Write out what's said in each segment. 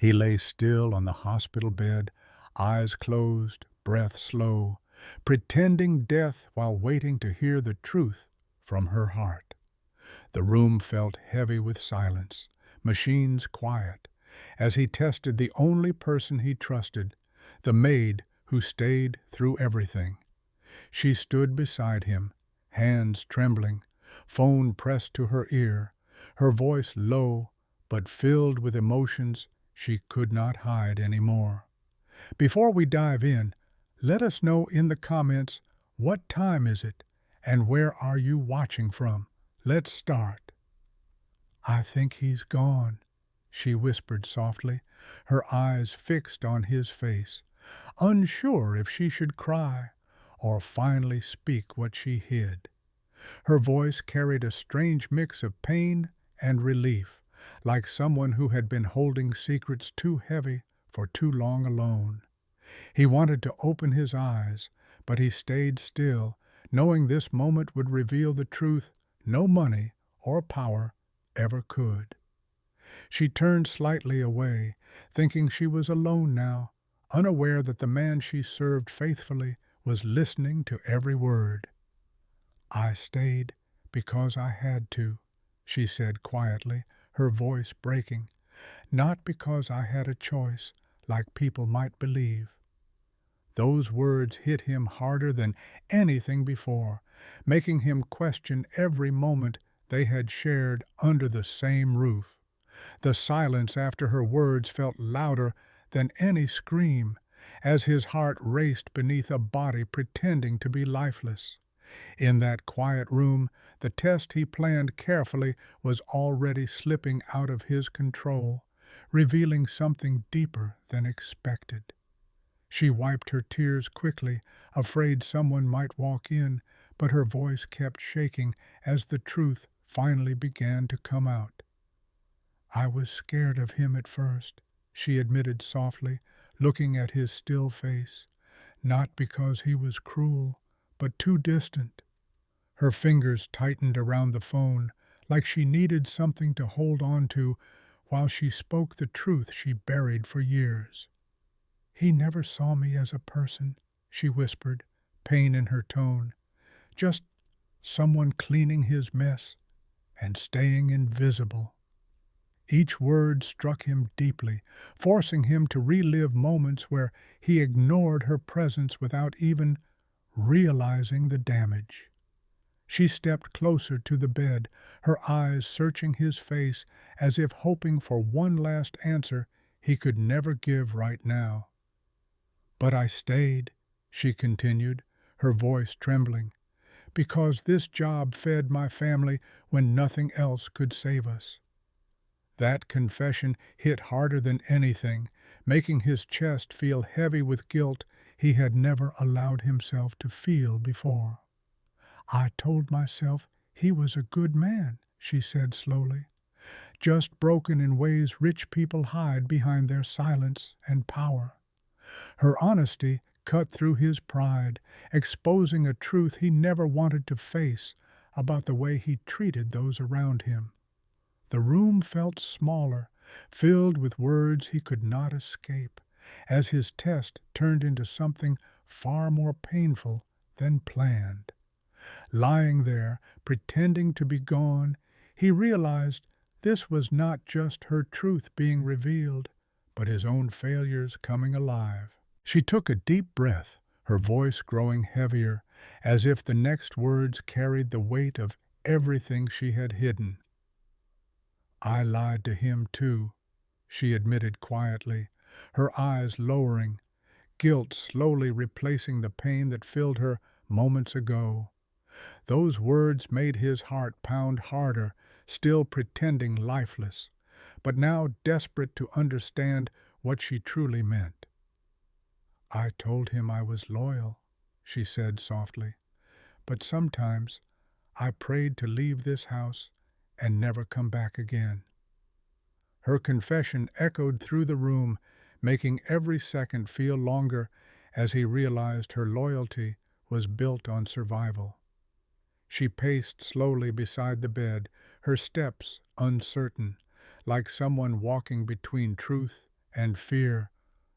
He lay still on the hospital bed, eyes closed, breath slow, pretending death while waiting to hear the truth from her heart. The room felt heavy with silence, machines quiet, as he tested the only person he trusted, the maid who stayed through everything. She stood beside him, hands trembling, phone pressed to her ear, her voice low but filled with emotions she could not hide anymore. Before we dive in, let us know in the comments, what time is it and where are you watching from? Let's start. "I think he's gone," she whispered softly, her eyes fixed on his face, unsure if she should cry or finally speak what she hid. Her voice carried a strange mix of pain and relief, like someone who had been holding secrets too heavy for too long alone. He wanted to open his eyes, but he stayed still, knowing this moment would reveal the truth no money or power ever could. She turned slightly away, thinking she was alone now, unaware that the man she served faithfully was listening to every word. "I stayed because I had to," she said quietly, her voice breaking, "not because I had a choice, like people might believe." Those words hit him harder than anything before, making him question every moment they had shared under the same roof. The silence after her words felt louder than any scream, as his heart raced beneath a body pretending to be lifeless. In that quiet room, the test he planned carefully was already slipping out of his control, revealing something deeper than expected. She wiped her tears quickly, afraid someone might walk in, but her voice kept shaking as the truth finally began to come out. "I was scared of him at first," she admitted softly, looking at his still face, "not because he was cruel, but too distant." Her fingers tightened around the phone, like she needed something to hold on to while she spoke the truth she buried for years. "He never saw me as a person," she whispered, pain in her tone. "Just someone cleaning his mess and staying invisible." Each word struck him deeply, forcing him to relive moments where he ignored her presence without even realizing the damage. She stepped closer to the bed, her eyes searching his face as if hoping for one last answer he could never give right now. "But I stayed," she continued, her voice trembling, "because this job fed my family when nothing else could save us." That confession hit harder than anything, making his chest feel heavy with guilt he had never allowed himself to feel before. "I told myself he was a good man," she said slowly, "just broken in ways rich people hide behind their silence and power." Her honesty cut through his pride, exposing a truth he never wanted to face about the way he treated those around him. The room felt smaller, filled with words he could not escape, as his test turned into something far more painful than planned. Lying there, pretending to be gone, he realized this was not just her truth being revealed, but his own failures coming alive. She took a deep breath, her voice growing heavier, as if the next words carried the weight of everything she had hidden. "I lied to him too," she admitted quietly, her eyes lowering, guilt slowly replacing the pain that filled her moments ago. Those words made his heart pound harder, still pretending lifeless, but now desperate to understand what she truly meant. "I told him I was loyal," she said softly, "but sometimes I prayed to leave this house and never come back again." Her confession echoed through the room, making every second feel longer as he realized her loyalty was built on survival. She paced slowly beside the bed, her steps uncertain, like someone walking between truth and fear,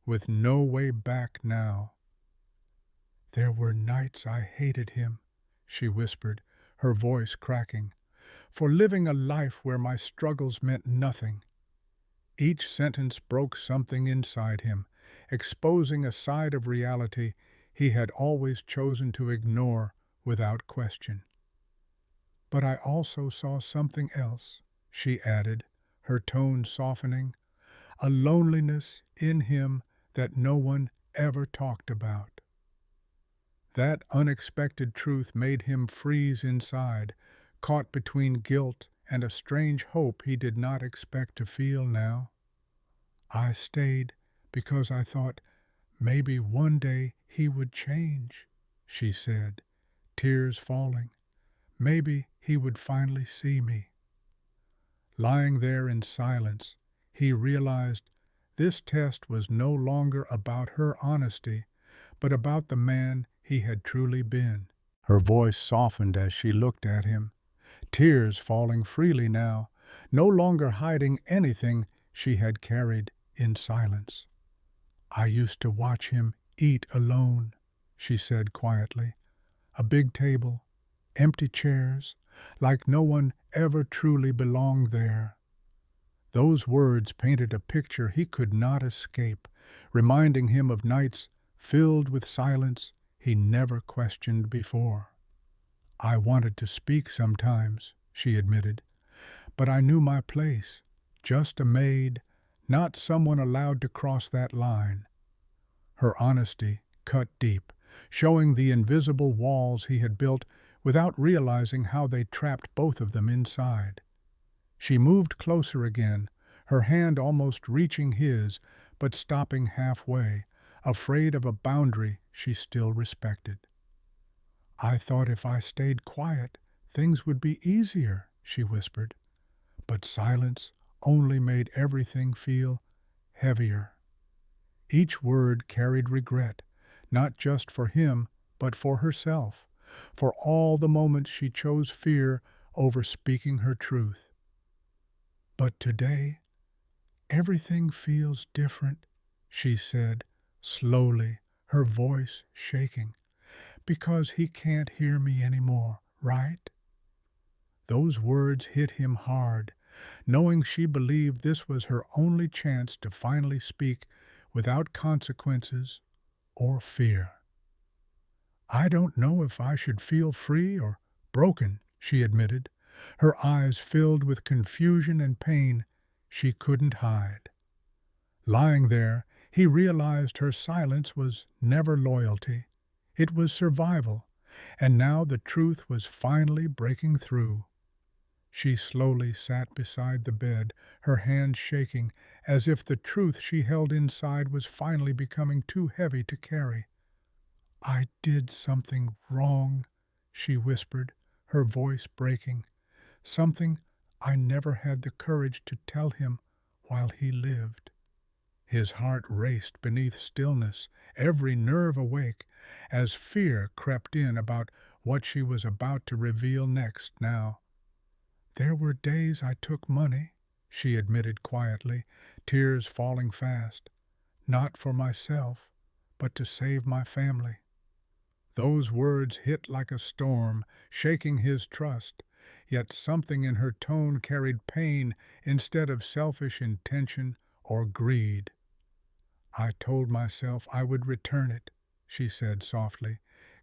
with no way back now. "There were nights I hated him," she whispered, her voice cracking, "for living a life where my struggles meant nothing." Each sentence broke something inside him, exposing a side of reality he had always chosen to ignore without question. "But I also saw something else," she added, her tone softening, "a loneliness in him that no one ever talked about." That unexpected truth made him freeze inside, caught between guilt and a strange hope he did not expect to feel now. "I stayed because I thought maybe one day he would change," she said, tears falling. "Maybe he would finally see me." Lying there in silence, he realized this test was no longer about her honesty, but about the man he had truly been. Her voice softened as she looked at him, tears falling freely now, no longer hiding anything she had carried in silence. "I used to watch him eat alone," she said quietly. "A big table, empty chairs, like no one ever truly belonged there." Those words painted a picture he could not escape, reminding him of nights filled with silence he never questioned before. "I wanted to speak sometimes," she admitted, "but I knew my place, just a maid, not someone allowed to cross that line." Her honesty cut deep, showing the invisible walls he had built without realizing how they trapped both of them inside. She moved closer again, her hand almost reaching his, but stopping halfway, afraid of a boundary she still respected. "I thought if I stayed quiet, things would be easier," she whispered, but silence only made everything feel heavier. Each word carried regret, not just for him, but for herself, for all the moments she chose fear over speaking her truth. "But today, everything feels different," she said, slowly, her voice shaking. "Because he can't hear me anymore, right?" Those words hit him hard, knowing she believed this was her only chance to finally speak without consequences or fear. "I don't know if I should feel free or broken," she admitted, her eyes filled with confusion and pain she couldn't hide. Lying there, he realized her silence was never loyalty. It was survival, and now the truth was finally breaking through. She slowly sat beside the bed, her hands shaking, as if the truth she held inside was finally becoming too heavy to carry. "I did something wrong," she whispered, her voice breaking. "Something I never had the courage to tell him while he lived." His heart raced beneath stillness, every nerve awake, as fear crept in about what she was about to reveal next now. "There were days I took money," she admitted quietly, tears falling fast. "Not for myself, but to save my family." Those words hit like a storm, shaking his trust, yet something in her tone carried pain instead of selfish intention or greed. "I told myself I would return it," she said softly,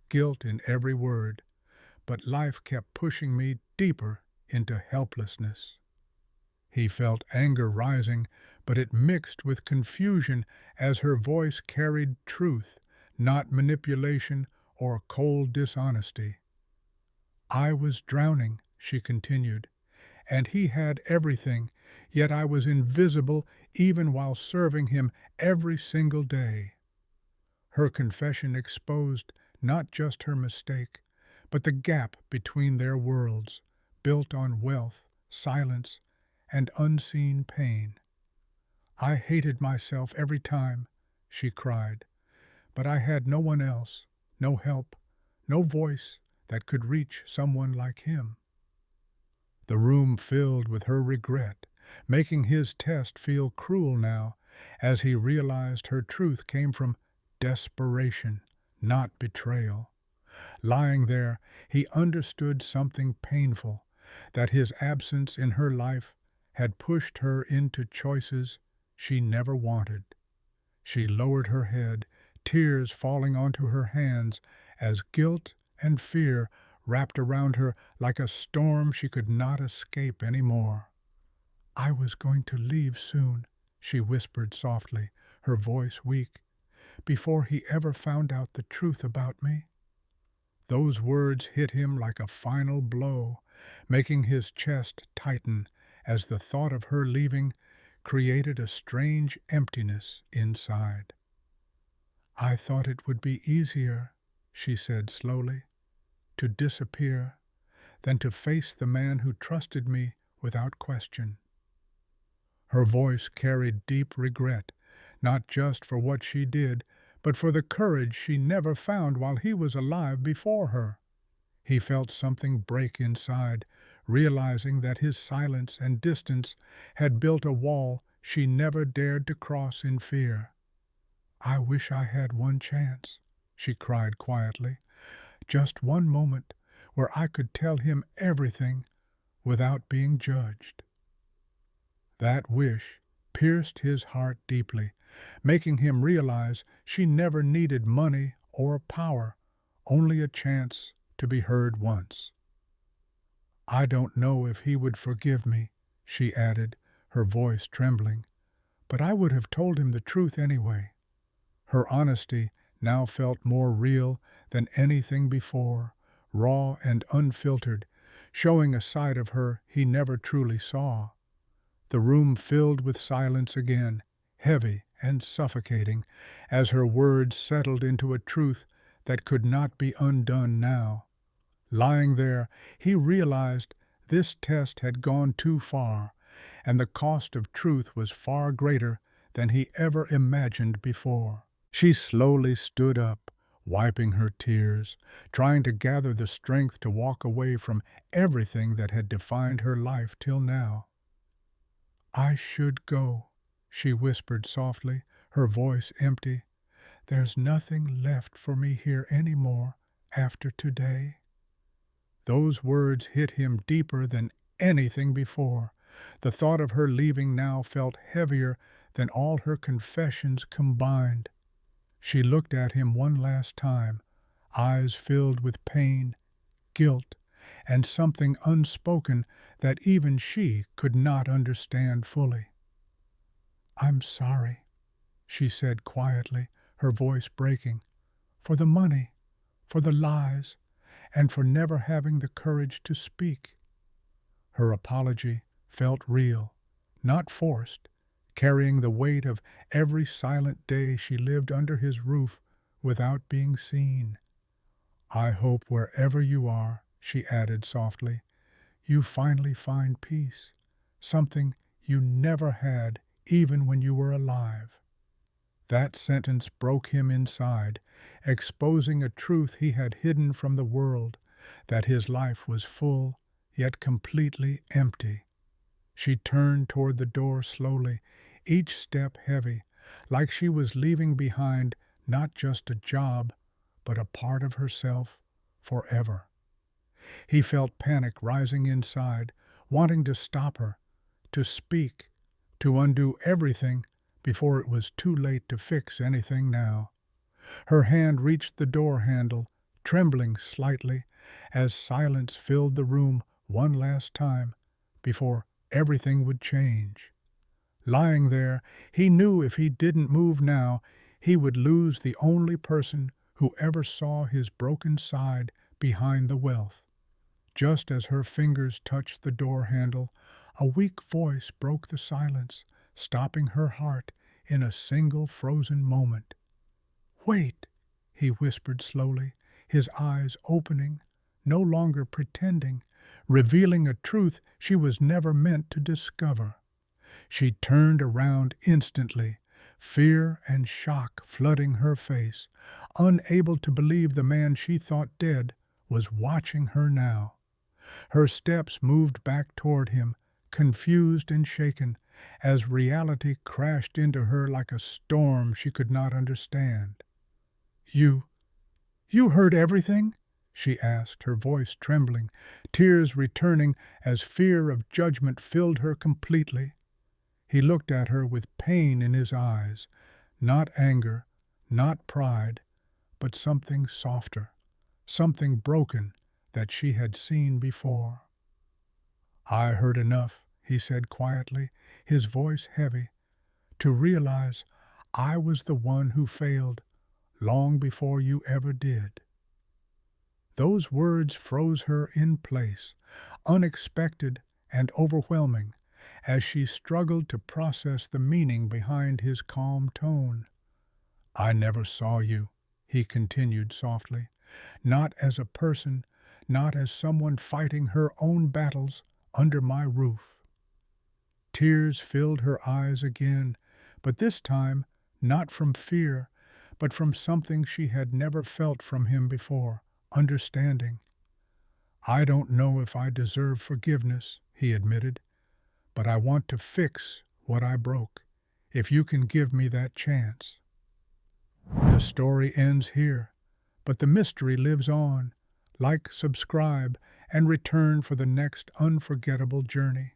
guilt in every word, "but life kept pushing me deeper into helplessness." He felt anger rising, but it mixed with confusion as her voice carried truth, not manipulation or cold dishonesty. "I was drowning," she continued, "and he had everything, yet I was invisible even while serving him every single day." Her confession exposed not just her mistake, but the gap between their worlds, built on wealth, silence, and unseen pain. "I hated myself every time," she cried, "but I had no one else, no help, no voice that could reach someone like him." The room filled with her regret, making his test feel cruel now, as he realized her truth came from desperation, not betrayal. Lying there, he understood something painful, that his absence in her life had pushed her into choices she never wanted. She lowered her head, tears falling onto her hands as guilt and fear wrapped around her like a storm she could not escape any more. "I was going to leave soon," she whispered softly, her voice weak, "before he ever found out the truth about me." Those words hit him like a final blow, making his chest tighten as the thought of her leaving created a strange emptiness inside. "I thought it would be easier," she said slowly, "to disappear than to face the man who trusted me without question." Her voice carried deep regret, not just for what she did, but for the courage she never found while he was alive before her. He felt something break inside, realizing that his silence and distance had built a wall she never dared to cross in fear. "I wish I had one chance," she cried quietly, "just one moment where I could tell him everything without being judged." That wish pierced his heart deeply, making him realize she never needed money or power, only a chance to be heard once. "I don't know if he would forgive me," she added, her voice trembling, "but I would have told him the truth anyway." Her honesty now felt more real than anything before, raw and unfiltered, showing a side of her he never truly saw. The room filled with silence again, heavy and suffocating, as her words settled into a truth that could not be undone now. Lying there, he realized this test had gone too far, and the cost of truth was far greater than he ever imagined before. She slowly stood up, wiping her tears, trying to gather the strength to walk away from everything that had defined her life till now. "I should go," she whispered softly, her voice empty. "There's nothing left for me here any more after today." Those words hit him deeper than anything before. The thought of her leaving now felt heavier than all her confessions combined. She looked at him one last time, eyes filled with pain, guilt, and something unspoken that even she could not understand fully. "I'm sorry," she said quietly, her voice breaking, "for the money, for the lies, and for never having the courage to speak." Her apology felt real, not forced, carrying the weight of every silent day she lived under his roof without being seen. "I hope wherever you are," she added softly, "you finally find peace, something you never had even when you were alive." That sentence broke him inside, exposing a truth he had hidden from the world, that his life was full, yet completely empty. She turned toward the door slowly, each step heavy, like she was leaving behind not just a job, but a part of herself forever. He felt panic rising inside, wanting to stop her, to speak, to undo everything before it was too late to fix anything now. Her hand reached the door handle, trembling slightly, as silence filled the room one last time before everything would change. Lying there, he knew if he didn't move now, he would lose the only person who ever saw his broken side behind the wealth. Just as her fingers touched the door handle, a weak voice broke the silence, stopping her heart in a single frozen moment. "Wait," he whispered slowly, his eyes opening, no longer pretending, revealing a truth she was never meant to discover. She turned around instantly, fear and shock flooding her face, unable to believe the man she thought dead was watching her now. Her steps moved back toward him, confused and shaken, as reality crashed into her like a storm she could not understand. You heard everything?" she asked, her voice trembling, tears returning as fear of judgment filled her completely. He looked at her with pain in his eyes, not anger, not pride, but something softer, something broken that she had seen before. "I heard enough," he said quietly, his voice heavy, "to realize I was the one who failed long before you ever did." Those words froze her in place, unexpected and overwhelming, as she struggled to process the meaning behind his calm tone. "I never saw you," he continued softly, "not as a person, not as someone fighting her own battles under my roof." Tears filled her eyes again, but this time not from fear, but from something she had never felt from him before, understanding. "I don't know if I deserve forgiveness," he admitted, "but I want to fix what I broke, if you can give me that chance." The story ends here, but the mystery lives on. Like, subscribe, and return for the next unforgettable journey.